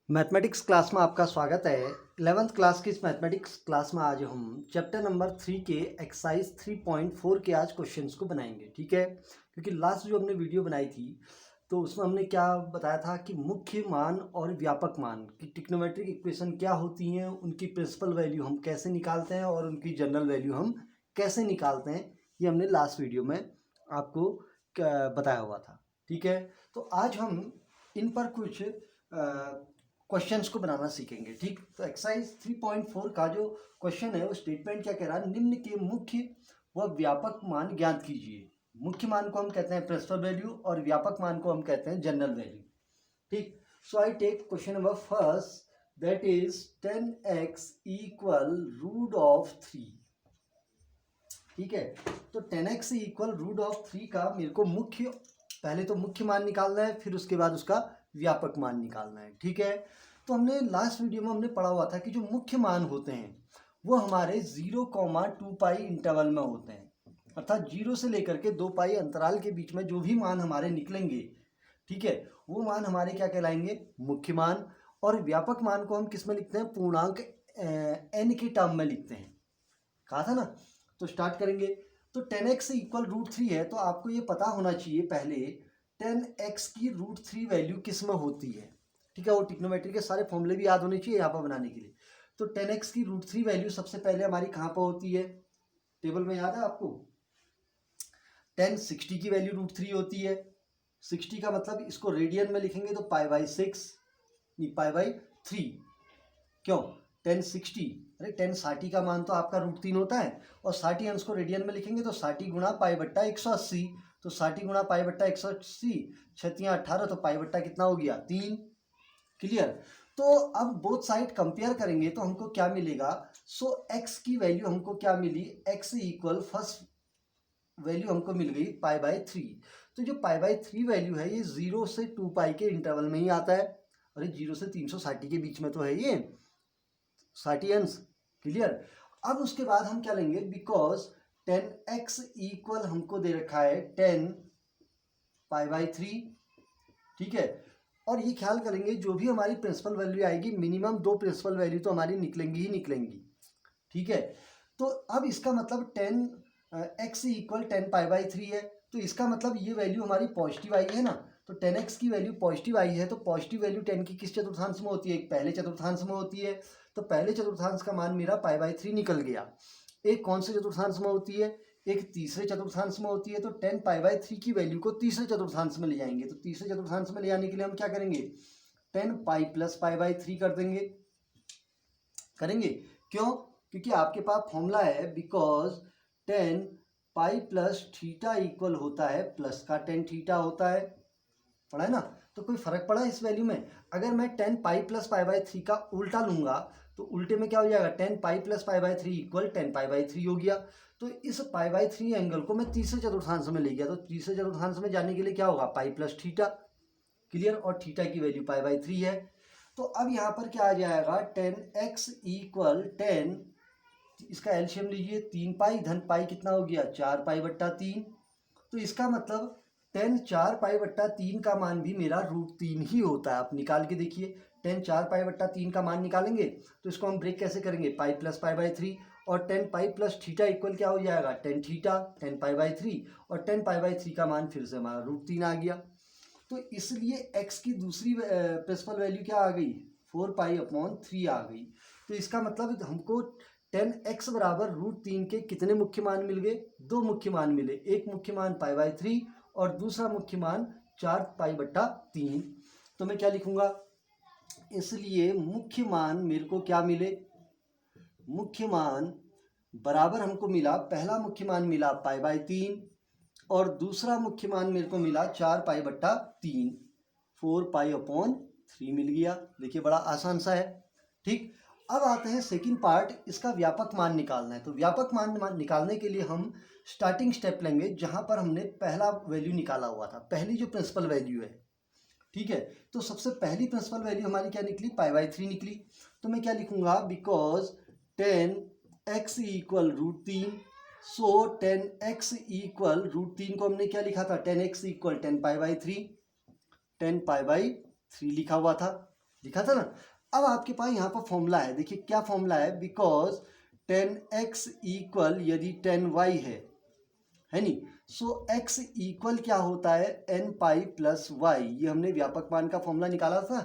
Mathematics class में आपका स्वागत है। 11th क्लास की इस मैथमेटिक्स क्लास में आज हम चैप्टर नंबर 3 के एक्सरसाइज 3.4 के आज क्वेश्चंस को बनाएंगे। ठीक है, क्योंकि लास्ट जो हमने वीडियो बनाई थी तो उसमें हमने क्या बताया था कि मुख्य मान और व्यापक मान की ट्रिग्नोमेट्रिक इक्वेशन क्या होती हैं, उनकी प्रिंसिपल वैल्यू हम कैसे निकालते हैं और उनकी जनरल वैल्यू हम कैसे निकालते हैं, ये हमने लास्ट वीडियो में आपको बताया हुआ था। ठीक है, तो आज हम इन पर कुछ क्वेश्चंस को बनाना सीखेंगे। ठीक, तो एक्सरसाइज 3.4 का जो क्वेश्चन है वो स्टेटमेंट क्या कह रहा है, निम्न के मुख्य व व्यापक मान ज्ञात कीजिए। मुख्य मान को हम कहते हैं प्रिंसिपल वैल्यू और व्यापक मान को हम कहते हैं जनरल वैल्यू। ठीक, so I take question number first, that is 10x equal root of 3। ठीक है, तो 10x इक्वल रूट ऑफ 3 का मेरे को पहले तो मुख्य मान निकालना है, फिर उसके बाद उसका व्यापक मान निकालना है। ठीक है, तो हमने लास्ट वीडियो में हमने पढ़ा हुआ था कि जो मुख्य मान होते हैं वो हमारे 0, 2 पाई इंटरवल में होते हैं, अर्थात 0 से लेकर के 2 पाई अंतराल के बीच में जो भी मान हमारे निकलेंगे, ठीक है, वो मान हमारे क्या कहलाएंगे, मुख्य मान। और व्यापक मान को हम किस में लिखते हैं, पूर्णांक n के टर्म में लिखते हैं, कहा था ना। तो स्टार्ट करेंगे। तो 10x इक्वल रूट 3 है, तो आपको ये पता होना चाहिए पहले 10x की रूट 3 वैल्यू किस में होती है। ठीक है, वो ट्रिग्नोमेट्री के सारे फॉर्मूले भी याद होने चाहिए यहाँ पर बनाने के लिए। तो 10x की रूट 3 वैल्यू सबसे पहले हमारी कहाँ पर होती है, टेबल में याद है आपको। 60 की वैल्यू रूट 3 होती है। 60 का मतलब इसको रेडियन में लिखेंगे तो π/6, नहीं π/3। क्यों, 1060, अरे 1060 का मान तो आपका रूट 3 होता है, और 60 अंश को रेडियन में लिखेंगे तो 60 गुणा π/180। तो 60 गुणा π/180, 6×18, तो π/ कितना हो गया, 3। क्लियर। तो अब बोथ साइड कंपेयर करेंगे तो हमको क्या मिलेगा, सो x की वैल्यू हमको क्या मिली, x इक्वल फर्स्ट वैल्यू हमको मिल गई π/3। तो जो π/3 वैल्यू है ये 0 से 2 पाई के इंटरवल में ही आता है। अरे 0 से 360 के बीच में तो है ये 60 अंश। क्लियर। अब उसके बाद हम क्या लेंगे, बिकॉज 10x इक्वल हमको दे रखा है 10 π/3। ठीक है, और ये ख्याल करेंगे जो भी हमारी प्रिंसिपल वैल्यू आएगी, मिनिमम 2 प्रिंसिपल वैल्यू तो हमारी निकलेंगी ही निकलेंगी। ठीक है, तो अब इसका मतलब 10x इक्वल 10 π/3 है, तो इसका मतलब ये वैल्यू हमारी पॉजिटिव आई है ना। तो 10x की वैल्यू पॉजिटिव आई है, तो पॉजिटिव वैल्यू 10 की किस चतुर्थांश में होती है, एक पहले चतुर्थांश में होती है। तो पहले चतुर्थांश का मान मेरा π/3 निकल गया। एक कौन से चतुर्थांश में होती है, एक तीसरे चतुर्थांश में होती है। तो 10 π/3 की वैल्यू को तीसरे चतुर्थांश में ले जाएंगे। तो तीसरे चतुर्थांश में ले जाने के लिए हम क्या करेंगे, 10 पाई प्लस π/3 कर देंगे, करेंगे। क्यों, क्योंकि आपके पास फॉर्मूला है, because 10 pi plus theta equal होता है प्लस का 10 थीटा होता है, पढ़ा है ना। तो कोई फर्क पड़ा इस वैल्यू में। अगर मैं 10 पाई प्लस π/3 का उल्टा लूंगा तो उल्टे में क्या हो जाएगा, 10 पाई प्लस π/3 इक्वल 10 π/3 हो गया। तो इस π/3 एंगल को मैं तीसरे चतुर्थांश में ले गया, तो तीसरे चतुर्थांश में जाने के लिए क्या होगा, पाई प्लस थीटा। क्लियर, और थीटा की वैल्यू π/3 है। तो अब यहाँ पर क्या आ जाएगा, 10x इक्वल 10, इसका एलसीएम लीजिए, 3 पाई धन पाई कितना हो गया, 4 पाई/3। तो इसका मतलब 10 4 पाई/3 का मान भी मेरा √3 ही होता है। आप निकाल के देखिए, 10 4 पाई/3 का मान निकालेंगे तो इसको हम ब्रेक कैसे करेंगे, पाई प्लस π/3, और 10 पाई प्लस थीटा इक्वल क्या हो जाएगा, 10 थीटा, 10 π/3, और 10 π/3 का मान फिर से हमारा √3 आ गया। तो इसलिए x की दूसरी प्रिंसिपल वैल्यू क्या आ गई, 4 पाई/3 आ गई। तो इसका मतलब हमको 10x बराबर √3 के कितने मुख्य मान मिल गए, 2 मुख्य मान मिले। एक मुख्य मान π/3 और दूसरा मुख्य मान 4 पाई/3। तो मैं क्या लिखूंगा, इसलिए मुख्य मान मेरे को क्या मिले, मुख्य मान बराबर हमको मिला, पहला मुख्य मान मिला π/3 और दूसरा मुख्य मान मेरे को मिला 4 पाई/3, 4 पाई/3 मिल गया। देखिए बड़ा आसान सा है। ठीक, अब आते हैं सेकंड पार्ट, इसका व्यापक मान निकालना है। तो व्यापक मान निकालने के लिए हम स्टार्टिंग स्टेप लेंगे जहां पर हमने पहला वैल्यू निकाला हुआ था, पहली जो प्रिंसिपल वैल्यू है। ठीक है, तो सबसे पहली प्रिंसिपल वैल्यू हमारी क्या निकली, π/3 निकली। तो मैं क्या लिखूंगा, because 10x equal √3, so 10x equal √3 को हमने क्या लिखा था, 10x इक्वल 10 पाई/3, 10 पाई/3 लिखा हुआ था। लिखा था ना। अब आपके पास यहाँ पर फॉर्मूला है, देखिए क्या फॉर्मूला है, बिकॉज 10x इक्वल यदि 10y है नी, सो x इक्वल क्या होता है n पाई प्लस y। ये हमने व्यापक मान का फॉर्मूला निकाला था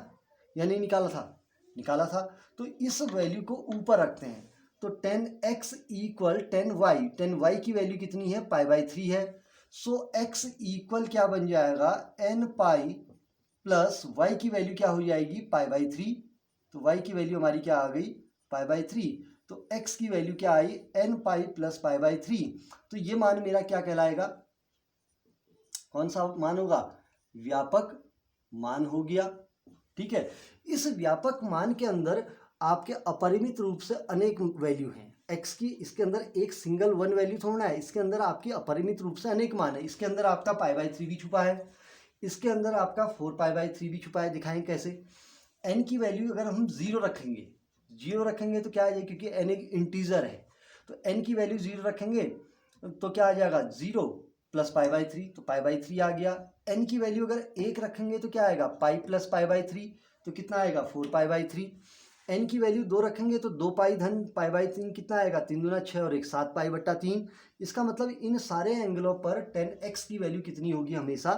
या नहीं निकाला था, निकाला था। तो इस वैल्यू को ऊपर रखते हैं, तो 10x इक्वल 10y की वैल्यू कितनी है, पाई/3 है। सो x इक्वल क्या बन जाएगा, n पाई प्लस y की वैल्यू क्या हो जाएगी, पाई/3। तो y की वैल्यू हमारी क्या आ गई, पाई/3। तो x की वैल्यू क्या आई, n पाई प्लस पाई/3। तो ये मान मेरा क्या कहलाएगा, कौन सा मान होगा, व्यापक मान हो गया। ठीक है, इस व्यापक मान के अंदर आपके अपरिमित रूप से अनेक वैल्यू हैं x की। इसके अंदर एक सिंगल वन वैल्यू थोड़ा है, इसके अंदर आपकी अपरिमित रूप से अनेक मान है। इसके अंदर आपका पाई/3 भी छुपा है, इसके अंदर आपका 4 पाई/3 भी छुपा है। दिखाएं कैसे, n की वैल्यू अगर हम 0 रखेंगे तो क्या आ जाएगा, क्योंकि n एक इंटीजर है, तो n की वैल्यू 0 रखेंगे तो क्या आ जाएगा, 0 प्लस पाई/3, तो पाई/3 आ गया। n की वैल्यू अगर 1 रखेंगे तो क्या आएगा, पाई प्लस पाई/3, तो कितना आएगा, 4 पाई/3। n की वैल्यू 2 रखेंगे तो 2 पाई धन पाई/3 कितना आएगा, 3 दूना 6 और 1 7 पाई/3। इसका मतलब इन सारे एंगलों पर 10x की वैल्यू कितनी होगी, हमेशा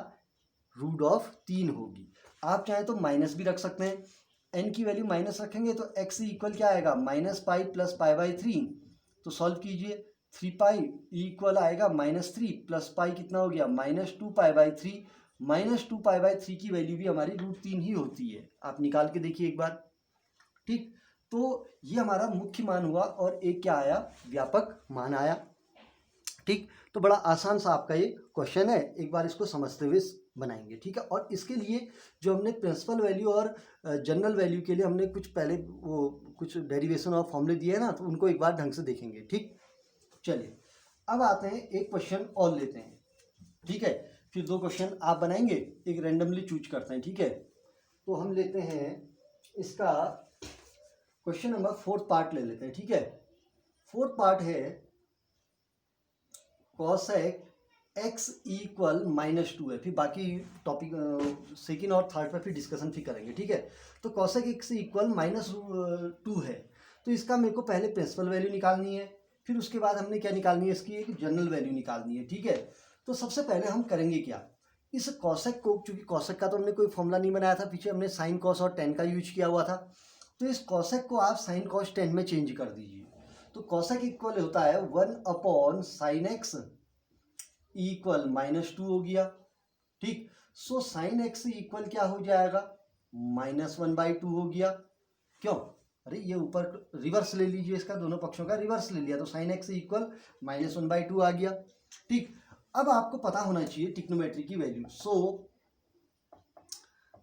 √3 होगी। आप चाहें तो माइनस भी रख सकते हैं, n की वैल्यू माइनस रखेंगे तो x इक्वल क्या आएगा, -पाई प्लस पाई/3। तो सॉल्व कीजिए, 3 पाई इक्वल आएगा -3 प्लस पाई कितना हो गया, -2 पाई/3। -2 पाई/3 की वैल्यू भी हमारी √3 ही होती है, आप निकाल के देखिए एक बार। ठीक, तो ये हमारा मुख्य मान हुआ और एक क्या आया, व्यापक मान आया। ठीक, तो बड़ा आसान सा आपका ये क्वेश्चन है, एक बार इसको समझते हुए बनाएंगे। ठीक है, और इसके लिए जो हमने प्रिंसिपल वैल्यू और जनरल वैल्यू के लिए हमने कुछ पहले वो कुछ डेरिवेशन और फॉर्मूले दिए हैं ना, तो उनको एक बार ढंग से देखेंगे। ठीक, चलिए अब आते हैं एक क्वेश्चन और लेते हैं। ठीक है, फिर 2 क्वेश्चन आप बनाएंगे, एक रैंडमली चूज करते हैं। ठीक है, तो हम लेते हैं इसका क्वेश्चन नंबर 4th पार्ट ले लेते हैं। ठीक है, 4th पार्ट है कॉसेक x इक्वल -2 है, फिर बाकी टॉपिक सेकेंड और थर्ड पर फिर डिस्कशन फिर करेंगे। ठीक है, तो कॉसेक x इक्वल -2 है, तो इसका मेरे को पहले प्रिंसिपल वैल्यू निकालनी है, फिर उसके बाद हमने क्या निकालनी है, इसकी एक जनरल वैल्यू निकालनी है। ठीक है, तो सबसे पहले हम करेंगे क्या, इस कॉसेक को, चूंकि कॉसेक का तो हमने कोई फॉर्मूला नहीं बनाया था, पीछे हमने साइन कॉस और टेन का यूज किया हुआ था, तो इस कॉसेक को आप साइन कॉस टेन में चेंज कर दीजिए। तो कॉसेक इक्वल होता है 1/sin x इक्वल -2 हो गया। ठीक, सो साइन x इक्वल क्या हो जाएगा, -1/2 हो गया। क्यों, अरे ये ऊपर रिवर्स ले लीजिए, इसका दोनों पक्षों का रिवर्स ले लिया, तो साइन x इक्वल -1/2 आ गया। ठीक, अब आपको पता होना चाहिए टिक्नोमेट्री की value. So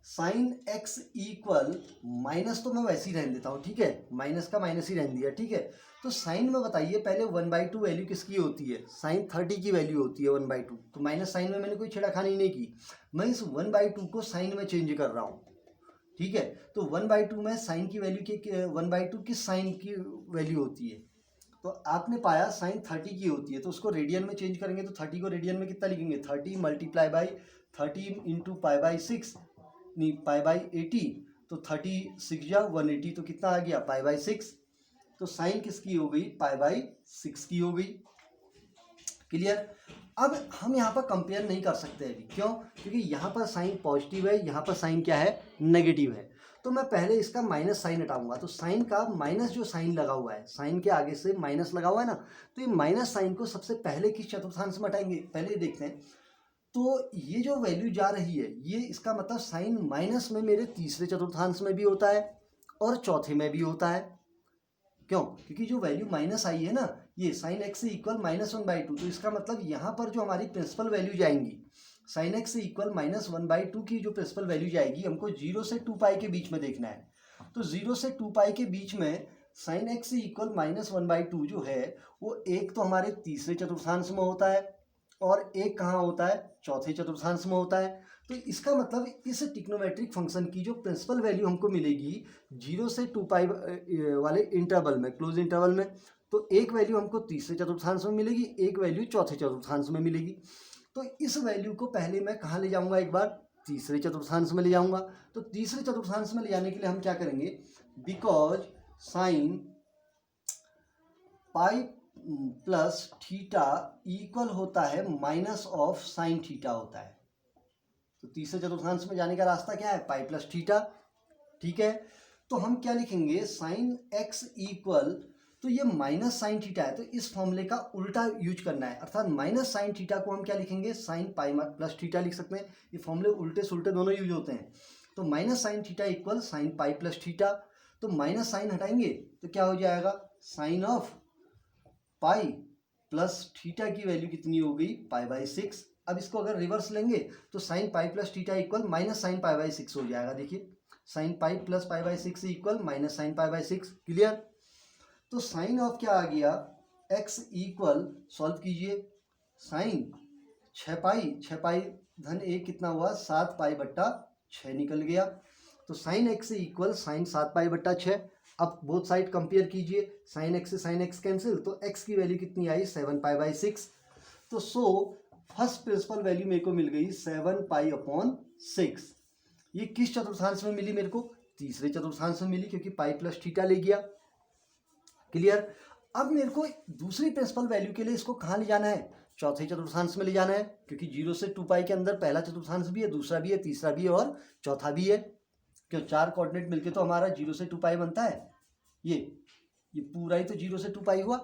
sine x equal minus, तो मैं वैसे ही रहने देता हूँ। ठीक है, माइनस का माइनस ही रहने दिया। ठीक है, तो साइन में बताइए पहले 1/2 वैल्यू किसकी होती है, साइन 30 की वैल्यू होती है 1/2। तो माइनस साइन में मैंने कोई छेड़खानी नहीं की, मैं इस 1/2 को साइन में चेंज कर रहा हूँ। ठीक है, तो 1/2 में साइन की वैल्यू के 1/2 किस साइन की वैल्यू होती है, तो आपने पाया साइन 30 की होती है, तो उसको रेडियन में चेंज करेंगे, तो 30 को रेडियन में कितना लिखेंगे, 30 मल्टीप्लाई बाई 30 इंटू पाई/6 नहीं पाई/80, तो 36 या 180, तो कितना आ गया, पाई/6। तो साइन किसकी हो गई, पाई/6 की हो गई। क्लियर, अब हम यहाँ पर कंपेयर नहीं कर सकते अभी, क्यों, क्योंकि यहाँ पर साइन पॉजिटिव है, यहाँ पर साइन क्या है, नेगेटिव है। तो मैं पहले इसका माइनस साइन हटाऊंगा, तो साइन का माइनस जो साइन लगा हुआ है, साइन के आगे से माइनस लगा हुआ है ना, तो ये माइनस साइन को सबसे पहले किस चतुर्थांश में हटाएंगे, पहले देखते हैं। तो ये जो वैल्यू जा रही है, ये इसका मतलब साइन माइनस में मेरे तीसरे चतुर्थांश में भी होता है और चौथे में भी होता है। क्यों, क्योंकि जो वैल्यू माइनस आई है ना, ये साइन x इक्वल -1/2, तो इसका मतलब यहाँ पर जो हमारी प्रिंसिपल वैल्यू जाएंगी, साइन x इक्वल -1/2 की जो प्रिंसिपल वैल्यू जाएगी, हमको 0 से 2 पाई के बीच में देखना है। तो 0 से 2 पाई के बीच में साइन x इक्वल -1/2 जो है, वो एक तो हमारे तीसरे चतुर्थांश में होता है और एक कहाँ होता है, चौथे चतुर्थांश में होता है। तो इसका मतलब इस टिक्नोमेट्रिक फंक्शन की जो प्रिंसिपल वैल्यू हमको मिलेगी 0 से 2 पाई वाले इंटरवल में, क्लोज इंटरवल में, तो एक वैल्यू हमको तीसरे चतुर्थांश में मिलेगी, एक वैल्यू चौथे चतुर्थांश में मिलेगी। तो इस वैल्यू को पहले मैं कहाँ ले जाऊंगा, एक बार तीसरे चतुर्थांश में ले जाऊंगा। तो तीसरे चतुर्थांश में ले जाने के लिए हम क्या करेंगे, because sign pi plus theta equal होता है माइनस ऑफ साइन थीटा होता है। तो तीसरे चतुर्थांश में जाने का रास्ता क्या है, पाई प्लस थीटा। ठीक है, तो हम क्या लिखेंगे, साइन एक्स इक्वल, तो ये माइनस साइन थीटा है तो इस फॉर्मूले का उल्टा यूज करना है, अर्थात माइनस साइन थीटा को हम क्या लिखेंगे, साइन पाई प्लस थीटा लिख सकते हैं। ये फॉर्मूले उल्टे सुल्टे दोनों यूज होते हैं। तो minus sine theta equal sine pi plus theta, तो माइनस साइन हटाएंगे तो क्या हो जाएगा, sine of pi plus theta की वैल्यू कितनी हो गई, पाई बाई 6। अब इसको अगर रिवर्स लेंगे तो sign pi plus theta equal minus sine pi by 6 हो जाएगा। देखिए sign pi plus pi by 6 equal minus sine pi by 6। Clear. तो साइन ऑफ क्या आ गया, एक्स इक्वल, सॉल्व कीजिए, साइन 6 पाई धन 1 कितना हुआ, 7 पाई बट्टा 6 निकल गया। तो साइन एक्स इक्वल साइन 7 पाई बट्टा 6। अब बोथ साइड कंपेयर कीजिए, साइन एक्स से साइन एक्स कैंसिल, तो एक्स की वैल्यू कितनी आई, 7 पाई बाई 6। तो सो फर्स्ट प्रिंसिपल वैल्यू मेरे को मिल गई 7 पाई अपॉन 6। ये किस चतुर्थांश में मिली मेरे को, तीसरे चतुर्थांश में मिली, क्योंकि पाई प्लस थीटा ले गया। क्लियर। अब मेरे को दूसरी प्रिंसिपल वैल्यू के लिए इसको कहाँ ले जाना है, चौथे चतुर्थांश में ले जाना है, क्योंकि 0 से 2 पाई के अंदर पहला चतुर्थांश भी है, दूसरा भी है, तीसरा भी है और चौथा भी है। क्यों, 4 कोऑर्डिनेट मिलके तो हमारा 0 से 2 पाई बनता है। ये पूरा ही तो 0 से 2 पाई हुआ।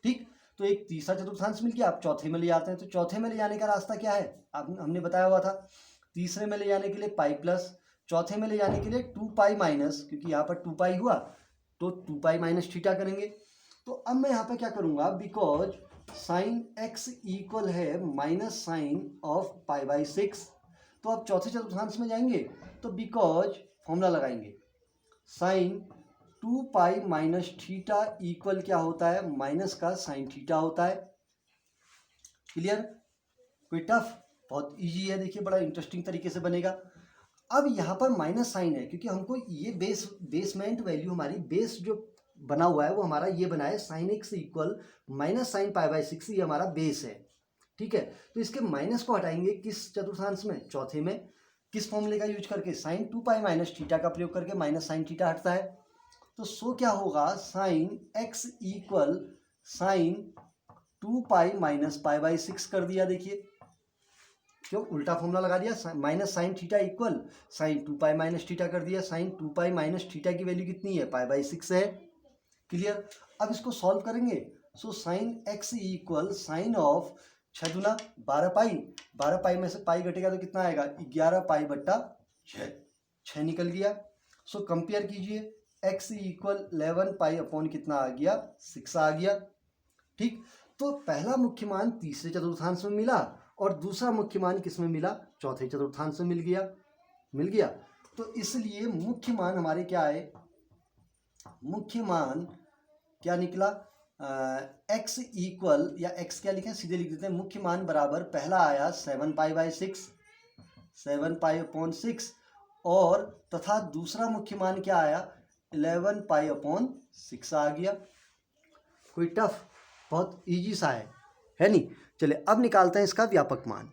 ठीक, तो एक तीसरा चतुर्थांश मिल गया। आप चौथे में ले जाते हैं, तो चौथे में ले जाने का रास्ता क्या है, अब हमने बताया हुआ था, तीसरे में ले जाने के लिए पाई प्लस, चौथे में ले जाने के लिए 2 पाई माइनस, क्योंकि यहाँ पर 2 पाई हुआ तो 2 पाई माइनस थीटा करेंगे। तो अब मैं यहाँ पे क्या करूँगा, बिकॉज साइन एक्स इक्वल है minus sine of pi by 6। तो अब चौथे चतुर्थांश में जाएंगे तो बिकॉज फॉर्मूला लगाएंगे, sine 2 pi minus theta equal क्या होता है, माइनस का साइन थीटा होता है। क्लियर। कोई टफ, बहुत इजी है, देखिए बड़ा इंटरेस्टिंग तरीके से बनेगा। अब यहाँ पर माइनस साइन है क्योंकि हमको ये बेसमेंट वैल्यू, हमारी बेस जो बना हुआ है वो हमारा ये बना है, sine x equal minus sine pi by 6, ये हमारा बेस है। ठीक है, तो इसके माइनस को हटाएंगे किस चतुर्थांश में, चौथे में। किस फॉर्मूले का यूज करके, साइन 2 पाई माइनस थीटा का प्रयोग करके, माइनस साइन थीटा हटता है। तो सो क्या होगा, sine x equal sine 2 pi minus pi by 6 कर दिया। देखिए क्यों, उल्टा फॉर्मूला लगा दिया, minus sine theta equal sine 2 pi minus theta कर दिया। साइन 2 पाई माइनस थीटा की वैल्यू कितनी है, पाई बाई 6 है। क्लियर। अब इसको सॉल्व करेंगे, so sine x equal sine of 6 दूना 12 पाई, 12 पाई में से पाई घटेगा तो कितना आएगा, 11 पाई बट्टा 6 निकल गया। सो कंपेयर कीजिए, एक्स इक्वल 11 पाई अपॉन कितना आ गया, 6 आ गया। ठीक, तो पहला मुख्य मान तीसरे चतुर्थांश में मिला और दूसरा मुख्य मान किस में मिला, चौथे चतुर्थांश में मिल गया। तो इसलिए मुख्य मान हमारे क्या आए, मुख्य मान क्या निकला, एक्स इक्वल, या एक्स क्या लिखें, सीधे लिख देते हैं, मुख्य मान बराबर पहला आया 7 पाई बाई 6, 7 पाई अपॉन 6, और तथा दूसरा मुख्य मान क्या आया, 11 पाई अपॉन 6 आ गया। कोई टफ, बहुत इजी सा है नहीं। चलिए अब निकालते हैं इसका व्यापक मान।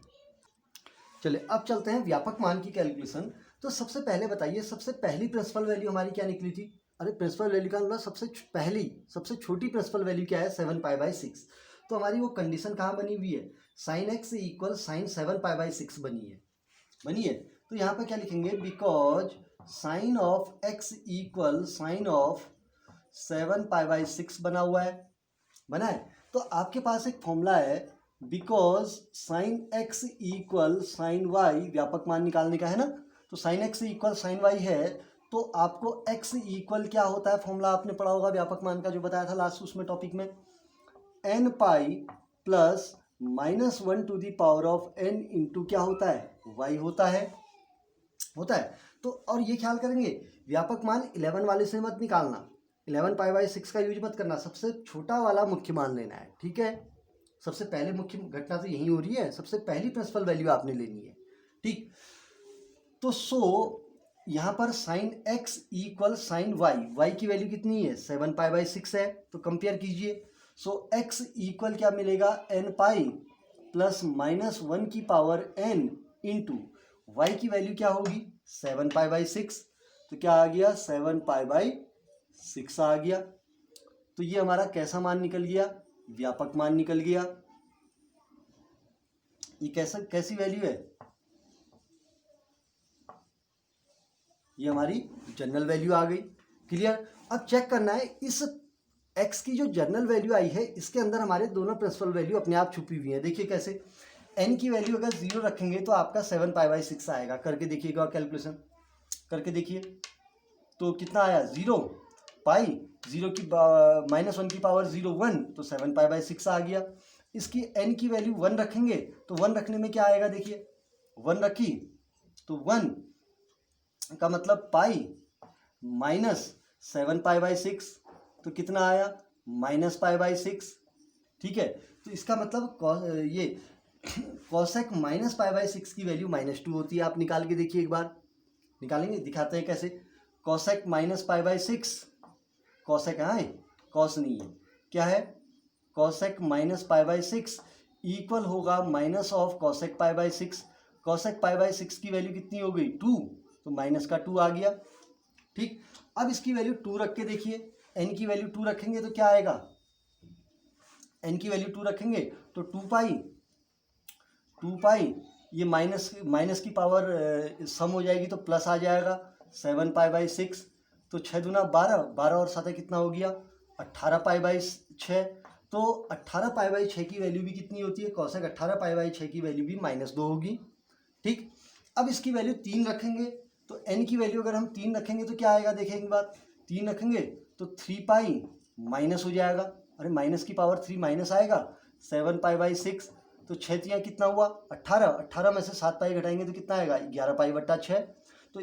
चलिए अब चलते हैं व्यापक मान की कैलकुलेशन। तो सबसे पहले बताइए, सबसे पहली प्रिंसिपल वैल्यू हमारी क्या निकली थी, अरे प्रिंसिपल वैल्यू का मतलब सबसे छोटी प्रिंसिपल वैल्यू क्या है, 7 पाई बाई 6। तो हमारी वो कंडीशन कहाँ बनी हुई है, sine x equal sine 7 pi by 6 बनी है। तो यहाँ पर क्या लिखेंगे, because sine of x equal sine of 7 pi by 6 बना है। तो आपके पास एक फॉर्मूला है, because sine x equal sine y, व्यापक मान निकालने का है ना। तो sine x equal sine y है, तो आपको x इक्वल क्या होता है, फॉर्मूला आपने पढ़ा होगा व्यापक मान का जो बताया था लास्ट उसमें टॉपिक में, n pi plus minus 1 to the power of n into क्या होता है, y होता है। तो और ये ख्याल करेंगे, व्यापक मान 11 वाले से मत निकालना, 11 पाई बाई 6 का यूज मत करना, सबसे छोटा वाला मुख्य मान लेना है। ठीक है, सबसे पहले मुख्य घटना तो यही हो रही है, सबसे पहली प्रिंसिपल वैल्यू आपने लेनी है। ठीक, तो सो यहाँ पर sine x equal sine y की वैल्यू कितनी है, 7 पाई बाई 6 है। तो कंपेयर कीजिए, सो एक्स इक्वल क्या मिलेगा, n पाई प्लस माइनस 1 की पावर n इंटू y की वैल्यू क्या होगी 7π/6, तो क्या आ गया 7π/6 आ गया। तो ये हमारा कैसा मान निकल गया, व्यापक मान निकल गया। ये कैसी वैल्यू है, ये हमारी जनरल वैल्यू आ गई। क्लियर। अब चेक करना है इस x की जो जनरल वैल्यू आई है इसके अंदर हमारे दोनों प्रिंसिपल वैल्यू अपने आप छुपी हुई है। देखिए कैसे, n की वैल्यू अगर 0 रखेंगे तो आपका 7π/6 आएगा। करके देखिएगा कैलकुलेशन करके देखिए, तो कितना आया 0 पाई, 0 की -1 की पावर 0 1, तो 7π/6 आ गया। इसकी n की वैल्यू 1 रखेंगे तो 1 रखने में क्या आएगा, देखिए 1 रखी तो 1 का मतलब पाई -7π/6, तो कितना आया -π/6। ठीक है, तो इसका मतलब ये कॉसेक -π/6 की वैल्यू -2 होती है। आप निकाल के देखिए एक बार, निकालेंगे, दिखाते हैं कैसे। कॉसेक -π/6, कॉसेक है, कॉस नहीं है, क्या है, कॉसेक -π/6 इक्वल होगा माइनस ऑफ कॉसेक π/6। कॉसेक π/6 की वैल्यू कितनी हो गई 2, तो माइनस का 2 आ गया। ठीक, अब इसकी वैल्यू 2 रख के देखिए, n की वैल्यू 2 रखेंगे तो क्या आएगा, n की वैल्यू 2 रखेंगे तो 2 पाई, ये माइनस की पावर सम हो जाएगी तो प्लस आ जाएगा 7π/6, तो 6 दूना 12, 12 और 7 कितना हो गया 18π/6। तो 18π/6 की वैल्यू भी कितनी होती है, कॉसेक 18π/6 की वैल्यू भी -2 होगी। ठीक, अब इसकी वैल्यू 3 रखेंगे तो n की वैल्यू अगर हम 3 रखेंगे तो क्या आएगा, देखें एक बार, 3 रखेंगे तो 3 पाई माइनस हो जाएगा, अरे माइनस की पावर 3 माइनस आएगा 7π/6, तो 6 तियाँ कितना हुआ 18, 18 में से 7 पाई घटाएंगे तो कितना आएगा 11π/6। तो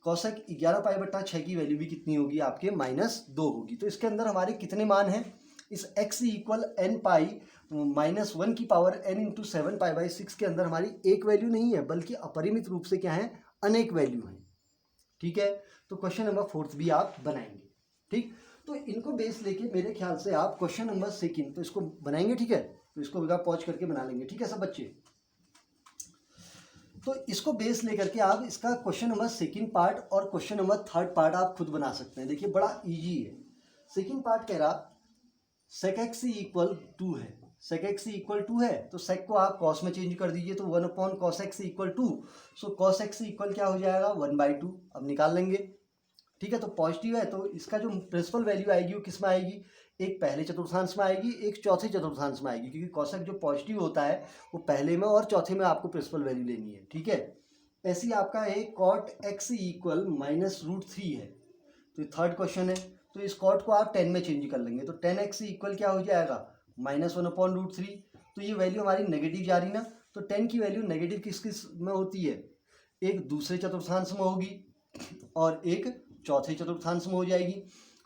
कॉसेक 11π/6 की वैल्यू भी कितनी होगी आपके -2 होगी। तो इसके अंदर हमारे कितने मान हैं, इस x इक्वल n पाई -1 की पावर n इंटू 7π/6 के अंदर हमारी एक वैल्यू नहीं है बल्कि अपरिमित रूप से क्या है, अनेक वैल्यू हैं। ठीक है, तो क्वेश्चन नंबर 4 भी आप बनाएंगे। ठीक, तो इनको बेस लेके मेरे ख्याल से आप क्वेश्चन नंबर 2 तो इसको बनाएंगे। ठीक है, तो इसको बिना पॉज करके बना लेंगे। ठीक है सब बच्चे, तो इसको बेस लेकर के आप इसका क्वेश्चन नंबर 2 पार्ट और क्वेश्चन नंबर 3 पार्ट आप खुद बना सकते हैं। देखिए बड़ा इजी है। 2 पार्ट कह रहा sec x इक्वल 2 है, sec x इक्वल 2 है तो sec को आप cos में चेंज कर दीजिए, तो 1/cos x इक्वल 2, सो cos x इक्वल क्या हो जाएगा 1/2। अब निकाल लेंगे। ठीक है, तो पॉजिटिव है तो इसका जो प्रिंसिपल वैल्यू आएगी वो किस में आएगी, एक पहले चतुर्थांश में आएगी, एक चौथे चतुर्थांश में आएगी, क्योंकि cos x जो पॉजिटिव होता है वो पहले में और चौथे में आपको प्रिंसिपल वैल्यू लेनी है। ठीक है, ऐसे ही आपका एक cot x इक्वल -√3 है, तो ये 3rd क्वेश्चन है, तो इस कॉट को आप 10 में चेंज कर लेंगे तो 10x इक्वल क्या हो जाएगा -1/√3। तो ये वैल्यू हमारी नेगेटिव जा रही ना, तो 10 की वैल्यू नेगेटिव किस किस में होती है, एक दूसरे चतुर्थांश में होगी और एक चौथे चतुर्थांश में हो जाएगी।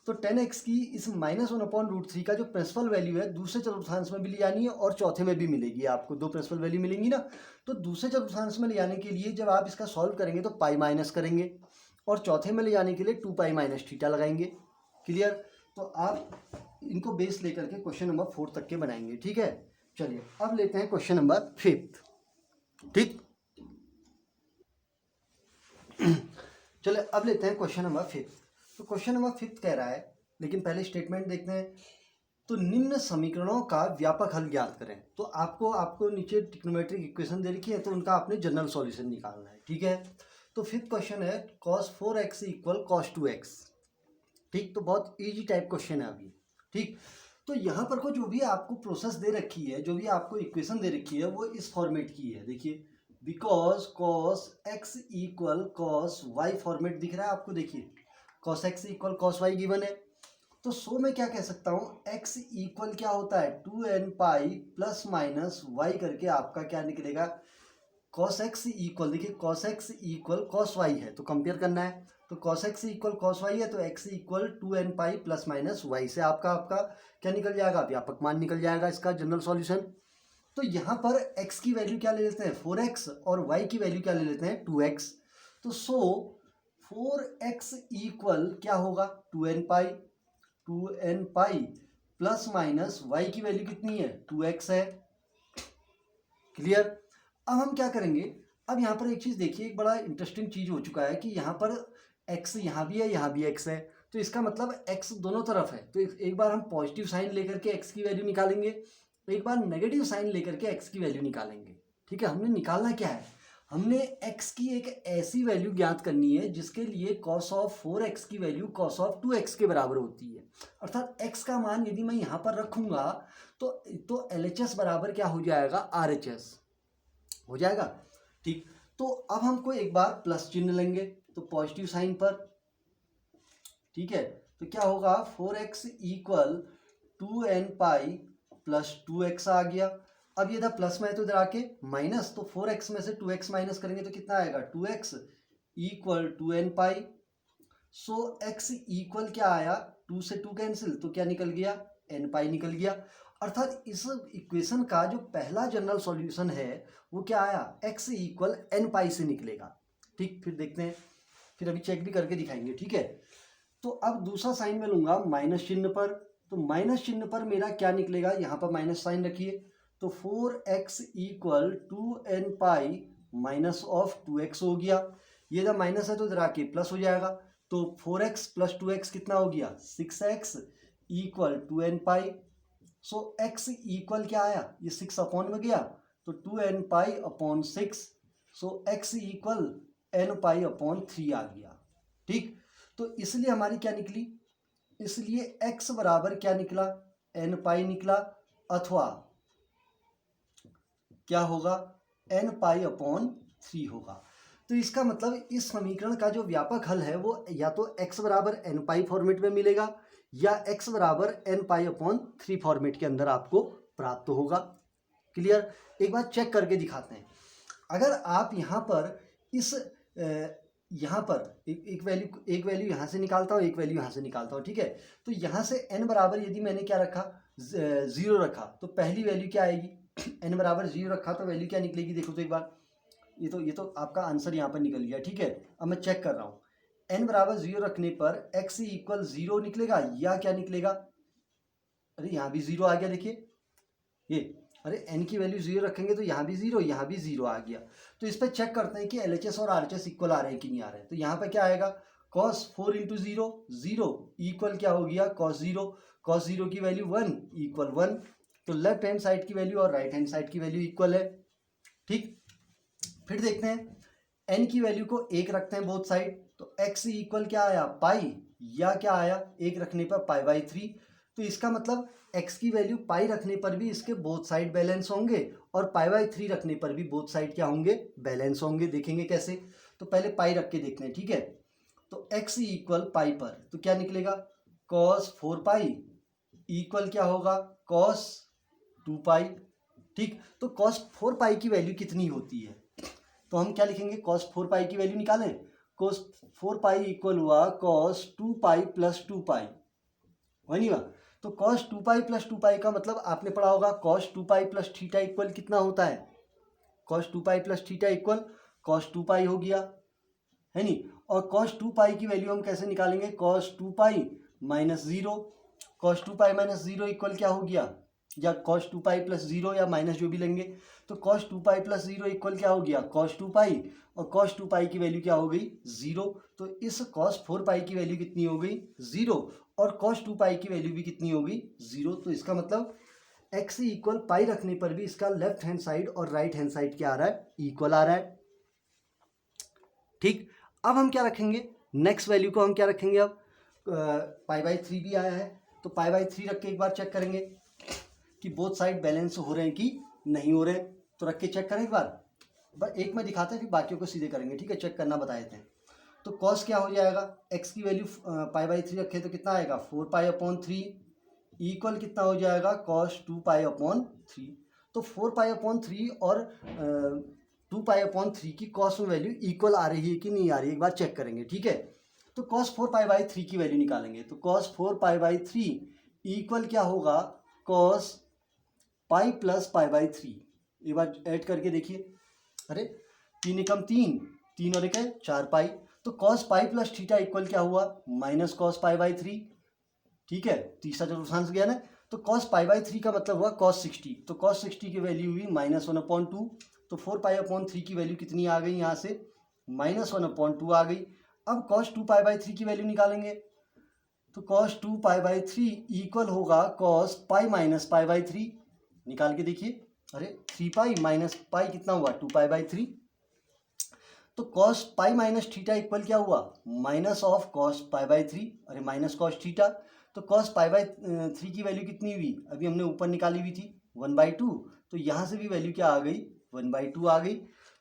तो 10x की इस -1/√3 का जो प्रिंसिपल वैल्यू है दूसरे चतुर्थांश में भी ले जानी है और चौथे में भी मिलेगी, आपको 2 प्रिंसिपल वैल्यू मिलेंगी ना। तो दूसरे चतुर्थांश में ले जाने के लिए जब आप इसका सॉल्व करेंगे तो पाई माइनस करेंगे और चौथे में ले जाने के लिए 2π - थीटा लगाएंगे। क्लियर, तो आप इनको बेस लेकर के क्वेश्चन नंबर 4 तक के बनाएंगे। ठीक है, चलिए अब लेते हैं क्वेश्चन नंबर 5। ठीक, चलिए अब लेते हैं क्वेश्चन नंबर 5। तो क्वेश्चन नंबर 5 कह रहा है, लेकिन पहले स्टेटमेंट देखते हैं। तो निम्न समीकरणों का व्यापक हल ज्ञात करें। तो आपको नीचे ट्रिग्नोमेट्रिक इक्वेशन दे रखी है तो उनका आपने जनरल सॉल्यूशन निकालना है। ठीक है, तो 5th क्वेश्चन है cos 4x equal cos 2x। ठीक, तो बहुत इजी टाइप क्वेश्चन है अभी। ठीक, तो यहाँ पर को जो भी आपको प्रोसेस दे रखी है, जो भी आपको इक्वेशन दे रखी है वो इस फॉर्मेट की है। देखिए because cos x equal cos y format दिख रहा है आपको, देखिए cos x equal cos y given है। तो सो मैं क्या कह सकता हूँ, x इक्वल क्या होता है 2n पाई प्लस माइनस y करके आपका क्या निकलेगा cos x इक्वल, देखिए cos x equal cos y है तो कंपेयर करना है, तो cos x equal cos y है तो x इक्वल 2n पाई प्लस माइनस y से आपका क्या निकल जाएगा, व्यापक मान निकल जाएगा इसका जनरल सॉल्यूशन। तो यहाँ पर x की वैल्यू क्या ले लेते हैं 4x और y की वैल्यू क्या ले लेते हैं 2x। तो सो 4x इक्वल क्या होगा 2n पाई प्लस माइनस y की वैल्यू कितनी है 2x है। क्लियर, अब हम क्या करेंगे, अब यहाँ पर एक चीज़ देखिए, एक बड़ा इंटरेस्टिंग चीज़ हो चुका है कि यहाँ पर x यहाँ भी है, यहाँ भी x है, तो इसका मतलब x दोनों तरफ है। तो एक बार हम पॉजिटिव साइन लेकर के x की वैल्यू निकालेंगे, एक बार नेगेटिव साइन लेकर के x की वैल्यू निकालेंगे। ठीक है, हमने निकालना क्या है, हमने x की एक ऐसी वैल्यू ज्ञात करनी है जिसके लिए cos ऑफ 4x की वैल्यू cos ऑफ 2x के बराबर होती है। अर्थात x का मान यदि मैं यहाँ पर रखूँगा तो LHS बराबर क्या हो जाएगा, RHS हो जाएगा। ठीक, तो अब हमको एक बार प्लस चिन्ह लेंगे, तो पॉजिटिव साइन पर, ठीक है, तो क्या होगा 4x equal 2n pi plus 2x आ गया। अब ये था प्लस में, तो इधर आके माइनस, तो 4x में से 2x माइनस करेंगे तो कितना आएगा, 2x इक्वल 2n पाई। सो x इक्वल क्या आया, 2 से 2 कैंसिल, तो क्या निकल गया, n पाई निकल गया। अर्थात इस इक्वेशन का जो पहला जनरल सॉल्यूशन है वो क्या आया, x इक्वल n पाई से निकलेगा। ठीक, फिर देखते हैं, फिर अभी चेक भी करके दिखाएंगे। ठीक है, तो अब दूसरा साइन में लूंगा माइनस चिन्ह पर, तो माइनस चिन्ह पर मेरा क्या निकलेगा, यहाँ पर माइनस साइन रखिए, तो 4x equal 2n pi minus of 2x हो गया। ये जब माइनस है तो इधर आके प्लस हो जाएगा, तो 4x प्लस 2x कितना हो गया, 6x इक्वल 2n पाई। सो x इक्वल क्या आया, ये 6 अपॉन में गया, तो 2n पाई अपॉन 6। सो x equal n pi upon 3 आ गया। ठीक, तो इसलिए हमारी क्या निकली, इसलिए x बराबर क्या निकला, n पाई निकला, अथवा क्या होगा, n पाई अपॉन 3 होगा। तो इसका मतलब इस समीकरण का जो व्यापक हल है वो या तो x बराबर n पाई फॉर्मेट में मिलेगा या x बराबर n पाई अपॉन 3 फॉर्मेट के अंदर आपको प्राप्त होगा। क्लियर, एक बार चेक करके दिखाते हैं। अगर आप यहाँ पर इस यहाँ पर एक वैल्यू यहाँ से निकालता हूँ, एक वैल्यू यहाँ से निकालता हूँ। ठीक है, तो यहाँ से n बराबर यदि मैंने क्या रखा, 0 रखा, तो पहली वैल्यू क्या आएगी, n बराबर 0 रखा तो वैल्यू क्या निकलेगी, देखो तो एक बार, ये तो आपका आंसर यहाँ पर निकल गया। ठीक है, अब मैं चेक कर रहा हूँ, n बराबर 0 रखने पर x इक्वल 0 निकलेगा या क्या निकलेगा, अरे यहाँ भी 0 आ गया, देखिए ये, अरे n की वैल्यू 0 रखेंगे तो यहाँ भी 0, यहाँ भी 0 आ गया। तो इस पर चेक करते हैं कि LHS और RHS इक्वल आ रहे हैं कि नहीं आ रहे हैं। तो यहाँ पर क्या आएगा, cos 4 इंटू 0, 0 इक्वल क्या हो गया, cos 0, cos 0 की वैल्यू 1 इक्वल 1। तो लेफ्ट हैंड साइड की वैल्यू और राइट हैंड साइड की वैल्यू इक्वल है। ठीक, फिर देखते हैं n की वैल्यू को 1 रखते हैं बोथ साइड, तो x इक्वल क्या आया, पाई, या क्या आया 1 रखने पर पाई बाई 3। तो इसका मतलब x की वैल्यू पाई रखने पर भी इसके बोथ साइड बैलेंस होंगे और पाई बाई 3 रखने पर भी बोथ साइड क्या होंगे, बैलेंस होंगे। देखेंगे कैसे, तो पहले पाई रख के देखते हैं। ठीक है, तो x इक्वल पाई पर तो क्या निकलेगा, cos 4 पाई इक्वल क्या होगा, cos 2 पाई। ठीक, तो cos 4 पाई की वैल्यू कितनी होती है, तो हम क्या लिखेंगे, cos 4 पाई की वैल्यू निकालें, cos 4 पाई इक्वल हुआ cos 2 पाई प्लस 2 पाई, वही हुआ। तो cos 2 पाई प्लस 2 पाई का मतलब आपने पढ़ा होगा cos 2 पाई प्लस थीटा इक्वल कितना होता है, cos 2 पाई प्लस थीटा इक्वल cos 2 पाई हो गया, है नी। और cos 2 पाई की वैल्यू हम कैसे निकालेंगे, cos 2 pi minus 0, cos 2 pi minus 0 equal क्या हो गया, या cos 2 पाई प्लस 0 या माइनस जो भी लेंगे, तो cos 2 पाई प्लस 0 इक्वल क्या हो गया, cos 2 पाई, और cos 2 पाई की वैल्यू क्या हो गई, 0। तो इस cos 4 पाई की वैल्यू कितनी हो गई, 0, और cos 2 पाई की वैल्यू भी कितनी हो गई, 0। तो इसका मतलब x इक्वल पाई रखने पर भी इसका लेफ्ट हैंड साइड और राइट हैंड साइड क्या आ रहा है, इक्वल आ रहा है। ठीक, अब हम क्या रखेंगे, नेक्स्ट वैल्यू को हम क्या रखेंगे, अब पाई बाई 3 भी आया है, तो पाई बाई 3 रख के एक बार चेक करेंगे कि बोथ साइड बैलेंस हो रहे हैं कि नहीं हो रहे हैं। तो रख के चेक करें एक बार, बस एक में दिखाते हैं फिर बाकियों को सीधे करेंगे। ठीक है, चेक करना बता देते हैं। तो कॉस क्या हो जाएगा, x की वैल्यू पाई बाई 3 रखें तो कितना आएगा, 4 पाई अपॉन 3 इक्वल कितना हो जाएगा, कॉस 2 पाई अपॉन 3। तो 4 पाई अपॉन 3 और 2 पाई अपॉन 3 की कॉस में वैल्यू इक्वल आ रही है कि नहीं आ रही है, एक बार चेक करेंगे। ठीक है, तो कॉस 4 पाई बाई 3 की वैल्यू निकालेंगे, तो कॉस 4 पाई बाई 3 इक्वल क्या होगा, cos pi plus pi by 3। एक बार ऐड करके देखिए, अरे 3 एकम 3, 3 और 1 है 4 पाई, तो cos pi plus theta equal क्या हुआ, माइनस कॉस पाई बाई 3। ठीक है, तीसरा चतुर्थांश गया ना, तो कॉस पाई बाई 3 का मतलब हुआ कॉस 60, तो कॉस 60 की वैल्यू हुई -1/2। तो 4 पाई/3 की वैल्यू कितनी आ गई यहाँ से, -1/2 आ गई। अब cos 2 पाई/3 की वैल्यू निकालेंगे, तो cos 2 पाई/3 इक्वल होगा cos पाई माइनस पाई/3। निकाल के देखिए, अरे 3 पाई माइनस पाई कितना हुआ, 2 पाई/3। तो cos पाई माइनस थीटा इक्वल क्या हुआ, माइनस ऑफ cos पाई/3, अरे माइनस cos थीटा। तो cos पाई/3 की वैल्यू कितनी हुई, अभी हमने ऊपर निकाली हुई थी 1/2, तो यहाँ से भी वैल्यू क्या आ गई, 1/2 आ गई।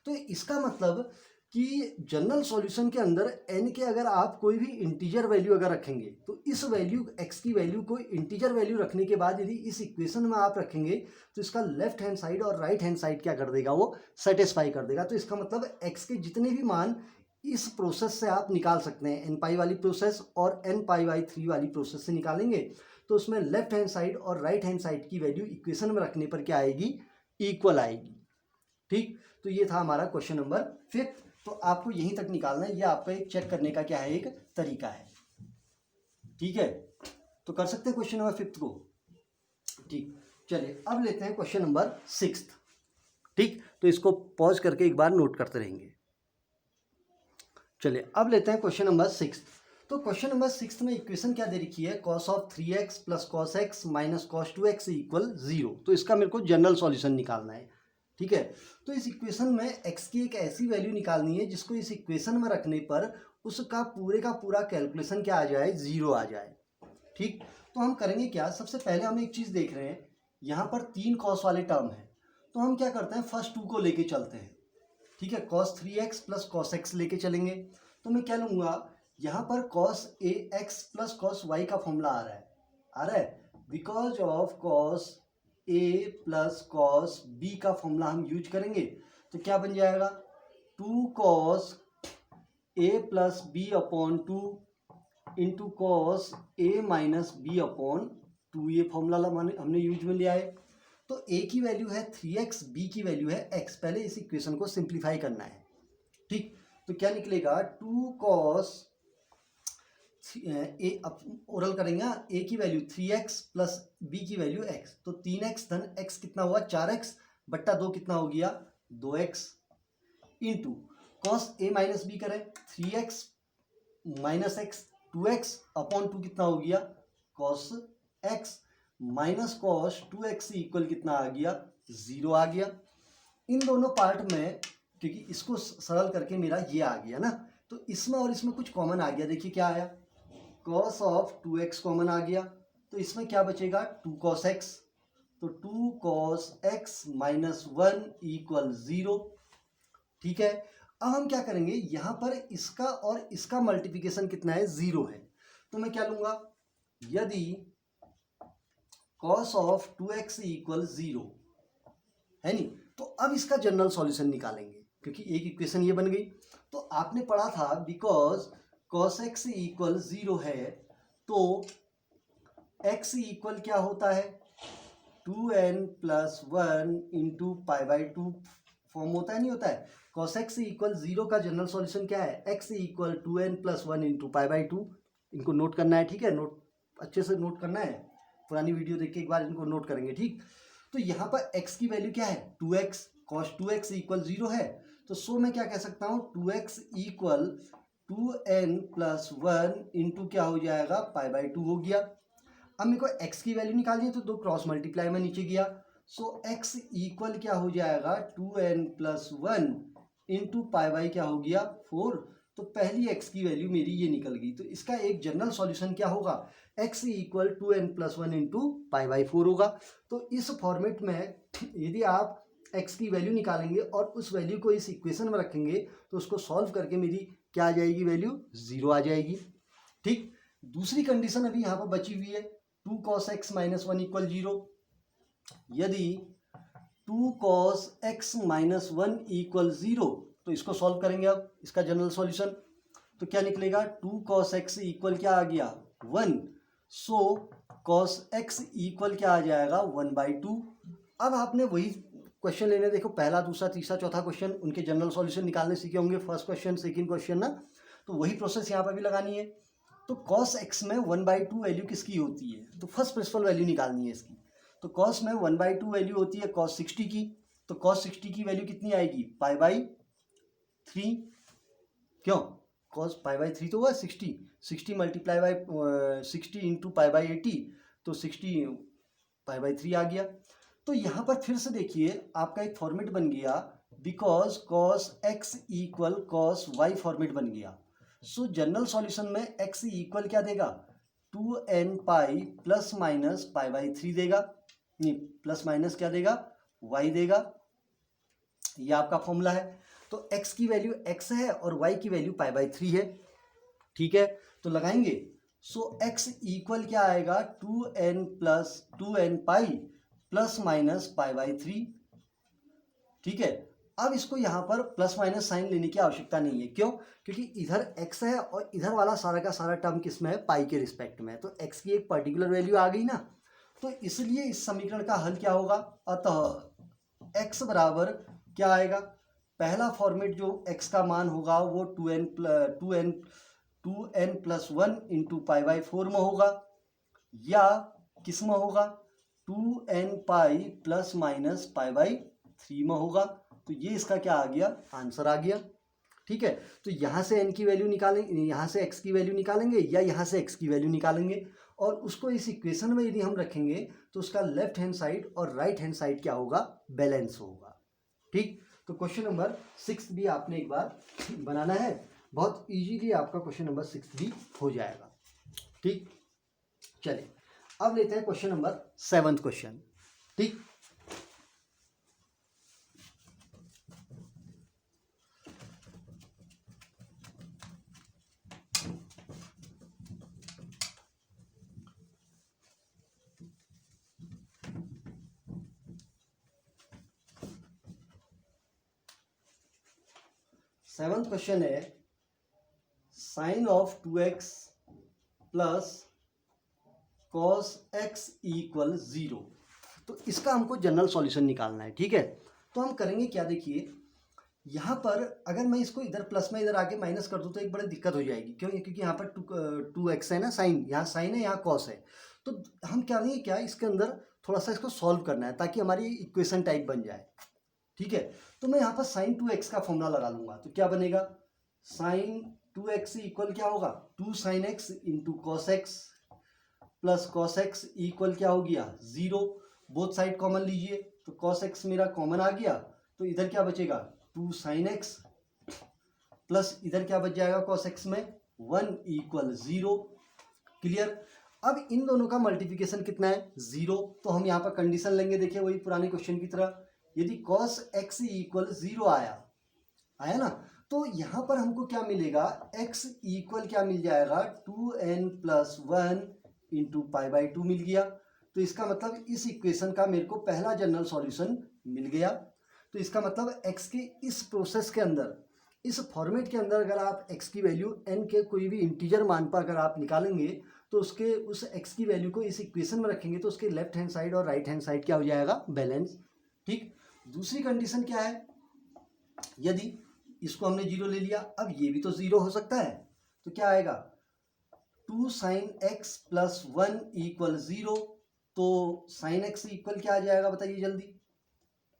तो इसका मतलब कि जनरल सॉल्यूशन के अंदर n के अगर आप कोई भी इंटीजर वैल्यू अगर रखेंगे, तो इस वैल्यू x की वैल्यू को इंटीजर वैल्यू रखने के बाद यदि इस इक्वेशन में आप रखेंगे, तो इसका लेफ्ट हैंड साइड और राइट हैंड साइड क्या कर देगा, वो सेटिस्फाई कर देगा। तो इसका मतलब x के जितने भी मान इस प्रोसेस से आप निकाल सकते हैं, n पाई वाली प्रोसेस और n पाई/3 वाली प्रोसेस से निकालेंगे, तो उसमें लेफ्ट हैंड साइड और राइट हैंड साइड की वैल्यू इक्वेशन में रखने पर क्या आएगी, इक्वल आएगी। ठीक, तो ये था हमारा क्वेश्चन नंबर 5। तो आपको यहीं तक निकालना है, ये आपका एक चेक करने का क्या है, एक तरीका है। ठीक है, तो कर सकते हैं क्वेश्चन नंबर 5 को। ठीक, चलिए अब लेते हैं क्वेश्चन नंबर 6। ठीक, तो इसको पॉज करके एक बार नोट करते रहेंगे। चलिए अब लेते हैं क्वेश्चन नंबर 6। तो क्वेश्चन नंबर 6 में इक्वेशन क्या दे रखी है, cos of 3x plus cos x minus cos 2x equal 0। तो इसका मेरे को जनरल सॉल्यूशन निकालना है। ठीक है, तो इस इक्वेशन में x की एक ऐसी वैल्यू निकालनी है जिसको इस इक्वेशन में रखने पर उसका पूरे का पूरा कैलकुलेशन क्या आ जाए, 0 आ जाए। ठीक, तो हम करेंगे क्या, सबसे पहले हम एक चीज़ देख रहे हैं, यहाँ पर 3 cos वाले टर्म है, तो हम क्या करते हैं, फर्स्ट 2 को लेके चलते हैं। ठीक है, cos 3x plus cos x लेके चलेंगे, तो मैं क्या लूँगा, यहाँ पर cos ax plus cos y का फॉर्मूला आ रहा है, because of cos a plus cos b का फॉर्मूला हम यूज करेंगे, तो क्या बन जाएगा, 2 cos a plus b upon 2 into cos a minus b upon 2, ये फॉर्मूला हमने यूज में लिया है। तो a की वैल्यू है 3x, b की वैल्यू है x। पहले इस इक्वेशन को सिंप्लीफाई करना है। ठीक, तो क्या निकलेगा, 2 cos a, ओरल करेंगे, a की वैल्यू 3x प्लस b की वैल्यू x, तो 3x धन x कितना हुआ, 4x बट्टा 2 कितना हो गया, 2x into cos a minus b करें, 3x minus x 2x upon 2 कितना हो गया, cos x minus cos 2x equal कितना आ गया, 0 आ गया। इन दोनों पार्ट में, क्योंकि इसको सरल करके मेरा ये आ गया ना, तो इसमें और इसमें कुछ कॉमन आ गया। देखिए क्या आया, cos ऑफ 2x कॉमन आ गया, तो इसमें क्या बचेगा, 2 cos x, तो 2 cos x माइनस 1 इक्वल 0। ठीक है, अब हम क्या करेंगे, यहाँ पर इसका और इसका मल्टीप्लिकेशन कितना है, 0 है, तो मैं क्या लूँगा, यदि cos ऑफ 2x इक्वल 0 है नहीं, तो अब इसका जनरल सॉल्यूशन निकालेंगे, क्योंकि एक इक्वेशन ये बन गई। तो आपने पढ़ा था बिकॉज cos x इक्वल 0 है, तो x इक्वल क्या होता है, 2n प्लस 1 इंटू पाई/2 फॉर्म होता है, नहीं होता है। cos x इक्वल 0 का जनरल सॉल्यूशन क्या है, x equal 2n plus 1 into पाई/2। इनको नोट करना है, ठीक है, नोट अच्छे से नोट करना है, पुरानी वीडियो देख के एक बार इनको नोट करेंगे। ठीक, तो यहाँ पर x की वैल्यू क्या है, 2x, cos 2x इक्वल 0 है, तो सो मैं क्या कह सकता हूँ, 2x equal 2n plus 1 into क्या हो जाएगा, पाई/2 हो गया। अब मेरे को x की वैल्यू निकालनी है, तो 2 क्रॉस मल्टीप्लाई में नीचे गया, सो x इक्वल क्या हो जाएगा, 2n प्लस 1 इंटू पाई/, क्या हो गया, 4। तो पहली x की वैल्यू मेरी ये निकल गई। तो इसका एक जनरल सॉल्यूशन क्या होगा, x equal 2n plus 1 into पाई/4 होगा। तो इस फॉर्मेट में यदि आप x की वैल्यू निकालेंगे और उस वैल्यू को इस इक्वेशन में रखेंगे, तो उसको सॉल्व करके मेरी क्या आ जाएगी, वैल्यू 0 आ जाएगी। ठीक, दूसरी कंडीशन अभी यहाँ पर बची हुई है, 2 cos x माइनस 1 इक्वल 0। यदि 2 cos x माइनस 1 इक्वल 0, तो इसको सॉल्व करेंगे। अब इसका जनरल सॉल्यूशन तो क्या निकलेगा, 2 cos x इक्वल क्या आ गया, 1, सो cos x इक्वल क्या आ जाएगा, 1/2। अब आपने वही क्वेश्चन लेने, देखो पहला, दूसरा, तीसरा, चौथा क्वेश्चन, उनके जनरल सॉल्यूशन निकालने सीखे होंगे, फर्स्ट क्वेश्चन, सेकंड क्वेश्चन ना, तो वही प्रोसेस यहाँ पर भी लगानी है। तो cos x में 1/2 वैल्यू किसकी होती है, तो फर्स्ट प्रिंसिपल वैल्यू निकालनी है इसकी। तो cos में 1/2 वैल्यू होती है cos 60 की, तो cos 60 की वैल्यू कितनी आएगी, पाई बाई 3। क्यों, cos पाई बाई 3 तो हुआ 60, 60 multiply by 60 into pi by 80, तो 60 पाई बाई 3 आ गया। तो यहाँ पर फिर से देखिए आपका एक फॉर्मेट बन गया, because cos x equal cos y format बन गया। सो जनरल सॉल्यूशन में x इक्वल क्या देगा, 2n pi plus minus pi by 3 देगा, नहीं प्लस माइनस क्या देगा, y देगा। ये आपका फॉर्मूला है। तो x की वैल्यू x है और y की वैल्यू पाई बाई 3 है। ठीक है, तो लगाएंगे। सो x इक्वल क्या आएगा, 2n pi plus minus pi by 3। ठीक है, अब इसको यहां पर प्लस माइनस साइन लेने की आवश्यकता नहीं है। क्यों, क्योंकि इधर x है और इधर वाला सारा का सारा टर्म किस में है, पाई के रिस्पेक्ट में है। तो x की एक पर्टिकुलर वैल्यू आ गई ना, तो इसलिए इस समीकरण का हल क्या होगा, अतः x बराबर क्या आएगा, पहला फॉर्मेट जो x का मान होगा वो 2n plus 1 into pi by 4 में होगा, या किस में होगा, 2n pi plus minus pi by 3 में होगा। तो ये इसका क्या आ गया, आंसर आ गया। ठीक है, तो यहां से n की वैल्यू निकालेंगे, यहां से x की वैल्यू निकालेंगे, या यहां से x की वैल्यू निकालेंगे, और उसको इस इक्वेशन में यदि हम रखेंगे तो उसका लेफ्ट हैंड साइड और राइट हैंड साइड क्या होगा, बैलेंस होगा। ठीक, तो क्वेश्चन नंबर 6 भी आपने एक बार बनाना है, बहुत इजीली आपका क्वेश्चन नंबर 6 भी हो जाएगा। ठीक, चलिए अब लेते हैं क्वेश्चन नंबर 7 क्वेश्चन। ठीक, सेवंथ क्वेश्चन है, sine of 2x plus cos x equal 0। तो इसका हमको जनरल सॉल्यूशन निकालना है। ठीक है, तो हम करेंगे क्या, देखिए यहाँ पर अगर मैं इसको इधर प्लस में इधर आके माइनस कर दूँ तो एक बड़ी दिक्कत हो जाएगी। क्यों, क्योंकि यहाँ पर 2x है ना, साइन यहाँ साइन है, यहाँ कॉस है। तो हम क्या करेंगे, क्या इसके अंदर थोड़ा सा इसको सॉल्व करना है ताकि हमारी इक्वेशन टाइप बन जाए। ठीक है, तो मैं यहाँ पर साइन 2x का फॉर्मूला लगा लूंगा। तो क्या बनेगा, साइन 2x इक्वल क्या होगा, 2 sine x into cos x plus cos x equal क्या हो गया, 0। बोथ साइड कॉमन लीजिए, तो कॉस एक्स मेरा कॉमन आ गया, तो इधर क्या बचेगा, 2 साइन एक्स प्लस इधर क्या बच जाएगा कॉस एक्स में, 1 इक्वल 0। क्लियर। अब इन दोनों का मल्टीप्लिकेशन कितना है, 0। तो हम यहाँ पर कंडीशन लेंगे, देखिए वही पुराने क्वेश्चन की तरह, यदि cos x इक्वल 0 आया ना, तो यहाँ पर हमको क्या मिलेगा, x इक्वल क्या मिल जाएगा, 2n plus 1 into pi by 2 मिल गया। तो इसका मतलब इस इक्वेशन का मेरे को पहला जनरल सॉल्यूशन मिल गया। तो इसका मतलब x के इस प्रोसेस के अंदर, इस फॉर्मेट के अंदर अगर आप x की वैल्यू n के कोई भी इंटीजर मान पर अगर आप निकालेंगे तो उसके उस x की वैल्यू को इस इक्वेशन में रखेंगे तो उसके लेफ्ट हैंड साइड और राइट हैंड साइड क्या हो जाएगा, बैलेंस। ठीक, दूसरी कंडीशन क्या है, यदि इसको हमने 0 ले लिया, अब ये भी तो 0 हो सकता है, तो क्या आएगा, 2 साइन एक्स प्लस 1 इक्वल 0। तो साइन एक्स इक्वल क्या आ जाएगा बताइए जल्दी,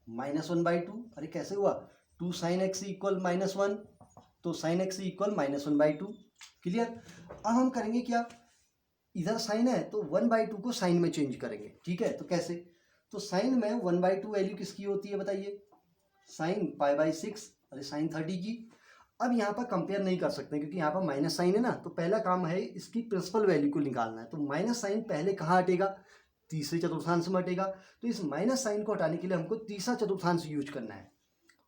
-1/2। अरे कैसे हुआ, 2 साइन एक्स इक्वल -1, तो साइन एक्स इक्वल -1/2। क्लियर। अब हम करेंगे क्या, इधर साइन है तो 1/2 को साइन में चेंज करेंगे। ठीक है, तो कैसे, तो साइन में 1/2 वैल्यू किसकी होती है बताइए, साइन पाई बाई 6, अरे साइन 30 की। अब यहाँ पर कंपेयर नहीं कर सकते क्योंकि यहाँ पर माइनस साइन है ना, तो पहला काम है इसकी प्रिंसिपल वैल्यू को निकालना है। तो माइनस साइन पहले कहाँ हटेगा, तीसरे चतुर्थांश में हटेगा। तो इस माइनस साइन को हटाने के लिए हमको तीसरा चतुर्थांश यूज करना है।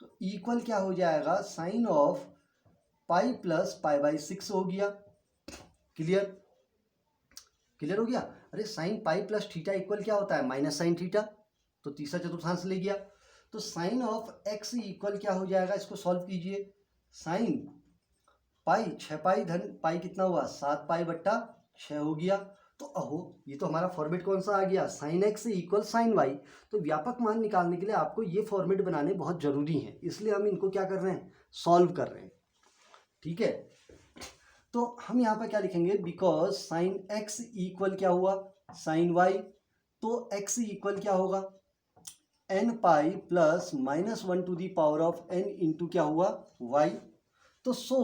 तो इक्वल क्या हो जाएगा, sine of pi plus pi by 6 हो गया। क्लियर, क्लियर हो गया। अरे sine pi plus theta equal क्या होता है, माइनस साइन थीटा। तो तीसरा चतुर्थांश ले गया। तो साइन ऑफ एक्स इक्वल क्या हो जाएगा, इसको सॉल्व कीजिए, साइन पाई 6 पाई धन पाई कितना हुआ, 7 पाई बट्टा 6 हो गया। तो अहो ये तो हमारा फॉर्मेट कौन सा आ गया, sine x equal sine y. तो व्यापक मान निकालने के लिए आपको ये फॉर्मेट बनाने बहुत जरूरी है, इसलिए हम इनको क्या कर रहे हैं, सॉल्व कर रहे हैं। ठीक है, तो हम यहाँ पर क्या लिखेंगे, बिकॉज साइन एक्स इक्वल क्या हुआ, साइन वाई। तो एक्स इक्वल क्या होगा, n pi plus -1 to the power of n into क्या हुआ y। तो सो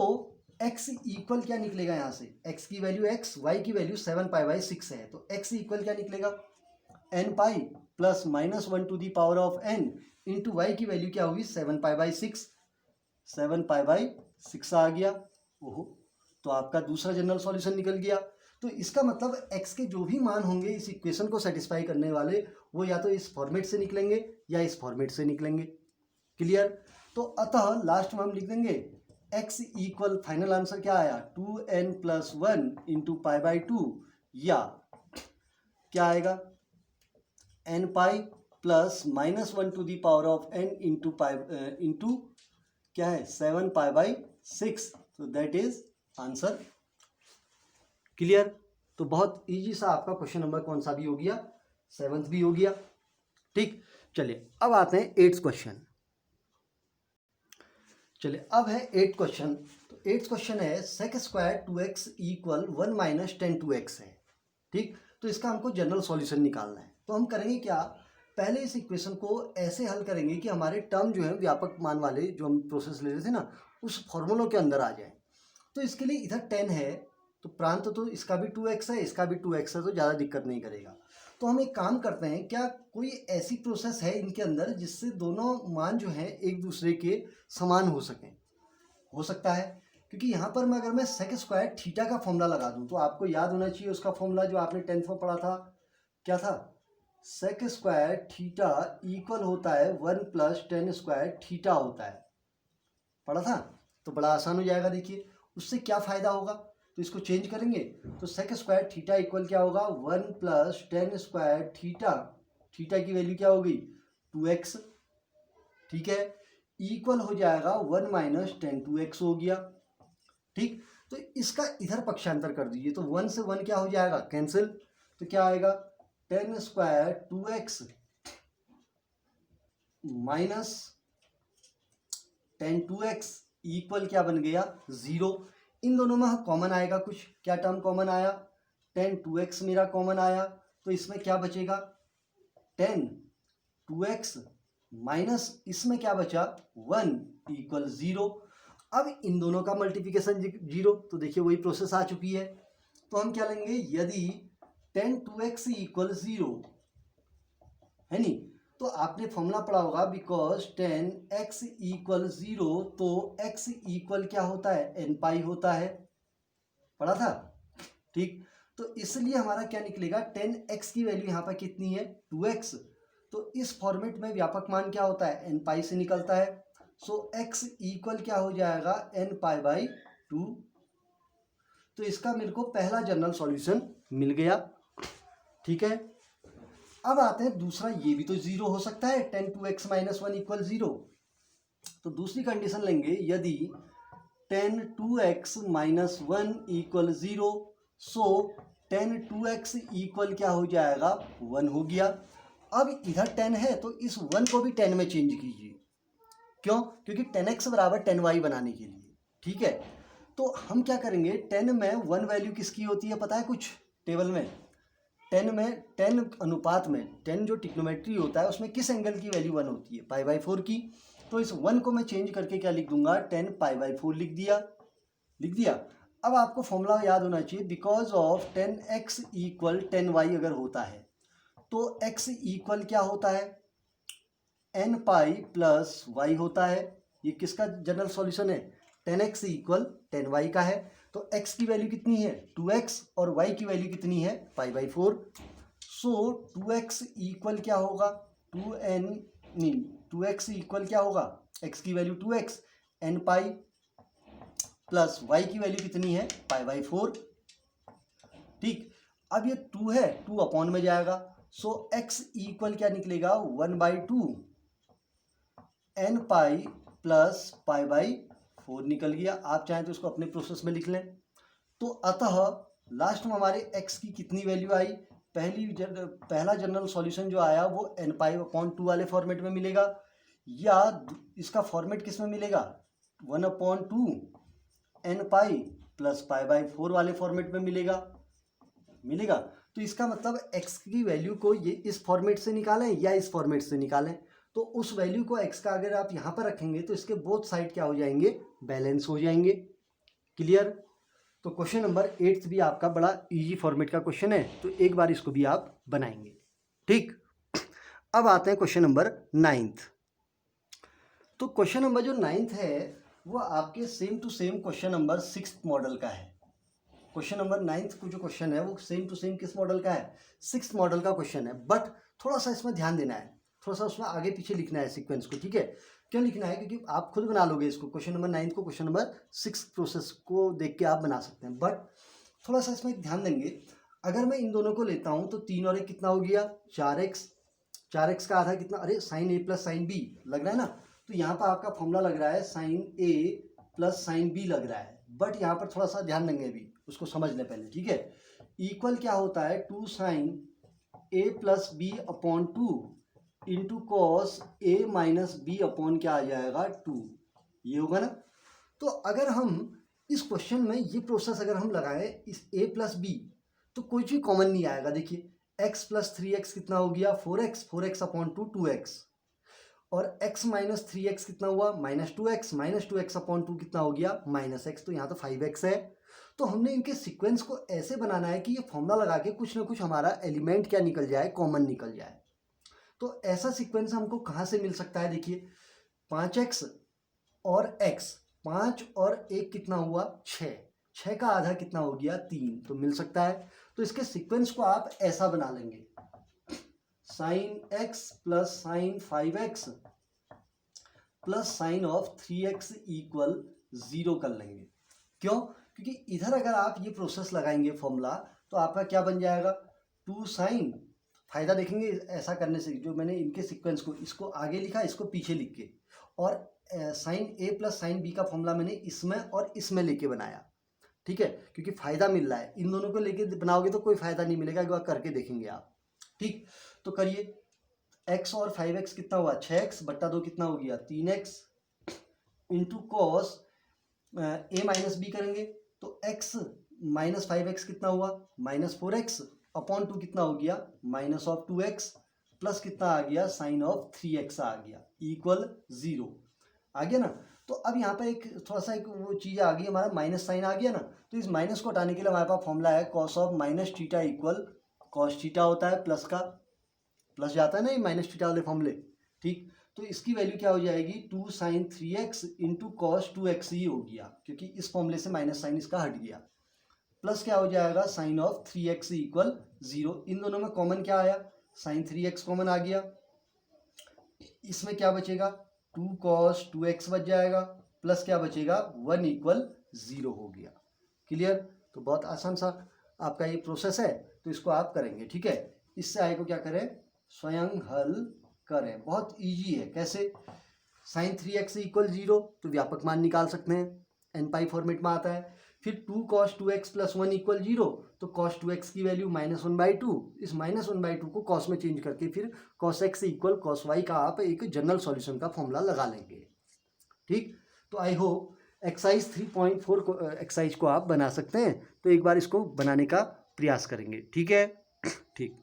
x इक्वल क्या निकलेगा यहाँ से, x की वैल्यू x, y की वैल्यू 7π/6 है, तो x इक्वल क्या निकलेगा n pi plus -1 to the power of n into y की वैल्यू क्या हुई 7π/6, 7π/6 आ गया। ओहो, तो आपका दूसरा जनरल सॉल्यूशन निकल गया। तो इसका मतलब x के जो भी मान होंगे इस इक्वेशन को सेटिस्फाई करने वाले, वो या तो इस फॉर्मेट से निकलेंगे या इस फॉर्मेट से निकलेंगे। क्लियर। तो अतः लास्ट में हम लिख देंगे x इक्वल, फाइनल आंसर क्या आया 2n + 1 इंटू π/2, या क्या आएगा n pi plus -1 to the power of n into क्या है 7π/6। तो दैट इज आंसर। क्लियर। तो बहुत इजी सा आपका क्वेश्चन नंबर कौन सा भी हो गया, 7th भी हो गया। ठीक, चलिए अब आते हैं 8th क्वेश्चन। चलिए अब है 8th क्वेश्चन। तो 8th क्वेश्चन है sec² 2x = 1 - 10 2x है। ठीक, तो इसका हमको जनरल सॉल्यूशन निकालना है। तो हम करेंगे क्या, पहले इस इक्वेशन को ऐसे हल करेंगे कि हमारे टर्म जो है व्यापक मान वाले जो हम प्रोसेस ले रहे थे ना, उस फॉर्मूलों के अंदर आ जाए। तो इसके लिए इधर 10 है, तो प्रांत तो इसका भी 2x है, इसका भी 2x है, तो ज़्यादा दिक्कत नहीं करेगा। तो हम एक काम करते हैं, क्या कोई ऐसी प्रोसेस है इनके अंदर जिससे दोनों मान जो हैं एक दूसरे के समान हो सकें? हो सकता है, क्योंकि यहाँ पर मैं अगर मैं sec² थीटा का फॉर्मूला लगा दूँ, तो आपको याद होना चाहिए उसका फॉर्मूला जो आपने 10th में पढ़ा था। क्या था? sec² थीटा इक्वल होता है 1 + tan² थीटा होता है, पढ़ा था। तो बड़ा आसान हो जाएगा। देखिए उससे क्या फ़ायदा होगा, तो इसको चेंज करेंगे तो sec² थीटा इक्वल क्या होगा 1 + tan² थीटा, थीटा की वैल्यू क्या हो गई 2x। ठीक है, इक्वल हो जाएगा 1 - tan 2x हो गया। ठीक, तो इसका इधर पक्षांतर कर दीजिए, तो 1 से 1 क्या हो जाएगा कैंसिल, तो क्या आएगा tan² 2x minus tan 2x equal क्या बन गया 0। इन दोनों में कॉमन आएगा कुछ, क्या टर्म कॉमन आया tan 2x मेरा कॉमन आया, तो इसमें क्या बचेगा tan 2x माइनस इसमें क्या बचा 1 = 0। अब इन दोनों का मल्टीप्लिकेशन 0, तो देखिए वही प्रोसेस आ चुकी है। तो हम क्या लेंगे, यदि tan 2x = 0 है नी, तो आपने फॉर्मूला पढ़ा होगा बिकॉज tan x = 0, तो x इक्वल क्या होता है n पाई होता है, पढ़ा था। ठीक, तो इसलिए हमारा क्या निकलेगा tan x की वैल्यू यहाँ पर कितनी है 2x, तो इस फॉर्मेट में व्यापक मान क्या होता है n पाई से निकलता है। सो x इक्वल क्या हो जाएगा n π/2। तो इसका मेरे को पहला जनरल सॉल्यूशन मिल गया। ठीक है, अब आते हैं दूसरा, ये भी तो 0 हो सकता है tan 2x - 1 = 0। तो दूसरी कंडीशन लेंगे, यदि tan 2x - 1 = 0, सो tan 2x इक्वल क्या हो जाएगा 1 हो गया। अब इधर 10 है, तो इस 1 को भी 10 में चेंज कीजिए। क्यों? क्योंकि tan x = 10y बनाने के लिए। ठीक है, तो हम क्या करेंगे, 10 में 1 वैल्यू किसकी होती है पता है कुछ टेबल में, 10 में 10 अनुपात में 10 जो ट्रिग्नोमेट्री होता है उसमें किस एंगल की वैल्यू 1 होती है π/4 की। तो इस 1 को मैं चेंज करके क्या लिख दूंगा 10 π/4 लिख दिया। अब आपको फॉर्मूला याद होना चाहिए, because of tan x = 10y अगर होता है तो x इक्वल क्या होता है n पाई प्लस y होता है। ये किसका जनरल सॉल्यूशन है, tan x = 10y का है। तो x की वैल्यू कितनी है 2x और y की वैल्यू कितनी है π/4। सो 2x इक्वल क्या होगा 2x इक्वल क्या होगा, x की value 2x, n pi plus y की वैल्यू कितनी है π/4। ठीक, अब ये 2 है, 2 अपॉन में जाएगा। सो x इक्वल क्या निकलेगा 1/2 n पाई प्लस π/4 निकल गया। आप चाहें तो इसको अपने प्रोसेस में लिख लें। तो अतः लास्ट में हमारे x की कितनी वैल्यू आई, पहला जनरल सॉल्यूशन जो आया वो n/2 वाले फॉर्मेट में मिलेगा, या इसका फॉर्मेट किस में मिलेगा 1/2 n पाई प्लस π/4 वाले फॉर्मेट में मिलेगा। तो इसका मतलब x की वैल्यू को ये इस फॉर्मेट से निकालें या इस फॉर्मेट से निकालें, तो उस वैल्यू को x का अगर आप यहाँ पर रखेंगे तो इसके बोथ साइड क्या हो जाएंगे, बैलेंस हो जाएंगे। क्लियर। तो क्वेश्चन नंबर 8 भी आपका बड़ा इजी फॉर्मेट का क्वेश्चन है, तो एक बार इसको भी आप बनाएंगे। ठीक, अब आते हैं क्वेश्चन नंबर 9। तो क्वेश्चन नंबर जो 9 है वो आपके same to same question number 6 model का है। क्वेश्चन नंबर 9 को जो क्वेश्चन है वो सेम टू सेम किस मॉडल का है, 6 मॉडल का क्वेश्चन है। बट थोड़ा सा इसमें ध्यान देना है, थोड़ा सा उसमें आगे पीछे लिखना है सीक्वेंस को। ठीक है, क्यों लिखना है, क्योंकि आप खुद बना लोगे इसको, क्वेश्चन नंबर 9 को क्वेश्चन नंबर 6 प्रोसेस को देख के आप बना सकते हैं। बट थोड़ा सा इसमें ध्यान देंगे, अगर मैं इन दोनों को लेता हूँ तो 3 और 1 कितना हो गया, 4x। 4x का आधा कितना, अरे sine a plus sine b लग रहा है ना, तो यहाँ पर आपका फॉर्मूला लग रहा है sine a plus sine b लग रहा है। बट यहाँ पर थोड़ा सा ध्यान देंगे, अभी उसको समझ लें पहले। ठीक है, इक्वल क्या होता है, 2 sine a plus b upon 2 into cos a minus b upon क्या आ जाएगा 2, ये होगा ना। तो अगर हम इस क्वेश्चन में ये प्रोसेस अगर हम लगाएं इस a प्लस बी, तो कोई चीज कॉमन नहीं आएगा। देखिए x प्लस 3x कितना हो गया 4x, 4x अपॉन 2 2x, और x माइनस 3x कितना हुआ minus 2x, minus 2x upon 2 कितना हो गया माइनस x, तो यहाँ तो 5x है। तो हमने इनके सीक्वेंस को ऐसे बनाना है कि ये फॉर्मूला लगा के कुछ ना कुछ हमारा एलिमेंट क्या निकल जाए, कॉमन निकल जाए। तो ऐसा सीक्वेंस हमको कहाँ से मिल सकता है, देखिए 5x और x, 5 और 1 कितना हुआ 6, 6 का आधा कितना हो गया 3, तो मिल सकता है। तो इसके सीक्वेंस को आप ऐसा बना लेंगे, sine x plus sine 5x plus sine of 3x equal 0 कर लेंगे। क्यों, क्योंकि इधर अगर आप ये प्रोसेस लगाएंगे फॉर्मूला, तो आपका क्या बन जाएगा 2 साइन, फायदा देखेंगे ऐसा करने से, जो मैंने इनके सीक्वेंस को इसको आगे लिखा इसको पीछे लिख के, और sine a plus sine b का फॉर्मूला मैंने इसमें और इसमें लेके बनाया। ठीक है, क्योंकि फायदा मिल रहा है, इन दोनों को लेके बनाओगे तो कोई फायदा नहीं मिलेगा, एक बार करके देखेंगे आप। ठीक, तो करिए, x और 5x कितना हुआ 6x बट्टा 2 कितना हो गया 3x into cos a minus b करेंगे तो x माइनस 5x कितना हुआ माइनस 4x अपॉन 2 कितना हो गया माइनस ऑफ 2x प्लस कितना आ गया साइन ऑफ 3x आ गया इक्वल 0 आ गया ना। तो अब यहाँ पे एक थोड़ा सा एक वो चीज़ आ गई, हमारा माइनस साइन आ गया ना, तो इस माइनस को हटाने के लिए हमारे पास फॉर्मूला है cos of minus theta equal cos theta होता है, प्लस का प्लस जाता है ना ये माइनस थीटा वाले फॉर्मूले। ठीक, तो इसकी वैल्यू क्या हो जाएगी 2 sign 3x into cos 2x ही हो गया, क्योंकि इस फॉर्मूले से माइनस साइन इसका हट गया, प्लस क्या हो जाएगा साइन ऑफ 3x इक्वल 0। इन दोनों में कॉमन क्या आया, साइन 3x कॉमन आ गया, इसमें क्या बचेगा 2 कॉस 2x बच जाएगा, प्लस क्या बचेगा 1 इक्वल 0 हो गया। क्लियर। तो बहुत आसान सा आपका ये प्रोसेस है, तो इसको आप करेंगे। ठीक है, इससे आगे को क्या करें, स्वयं हल करें, बहुत इजी है। कैसे, साइन 3x इक्वल 0 तो व्यापक मान निकाल सकते हैं, एन पाई फॉर्मेट में आता है। फिर 2 कॉस 2x प्लस 1 इक्वल 0, तो कॉस 2x की वैल्यू -1/2, इस -1/2 को कॉस में चेंज करके फिर cos x equal cos y का आप एक जनरल सॉल्यूशन का फॉर्मूला लगा लेंगे। ठीक, तो आई होप एक्सरसाइज 3.4 एक्सरसाइज को आप बना सकते हैं, तो एक बार इसको बनाने का प्रयास करेंगे। ठीक है, ठीक।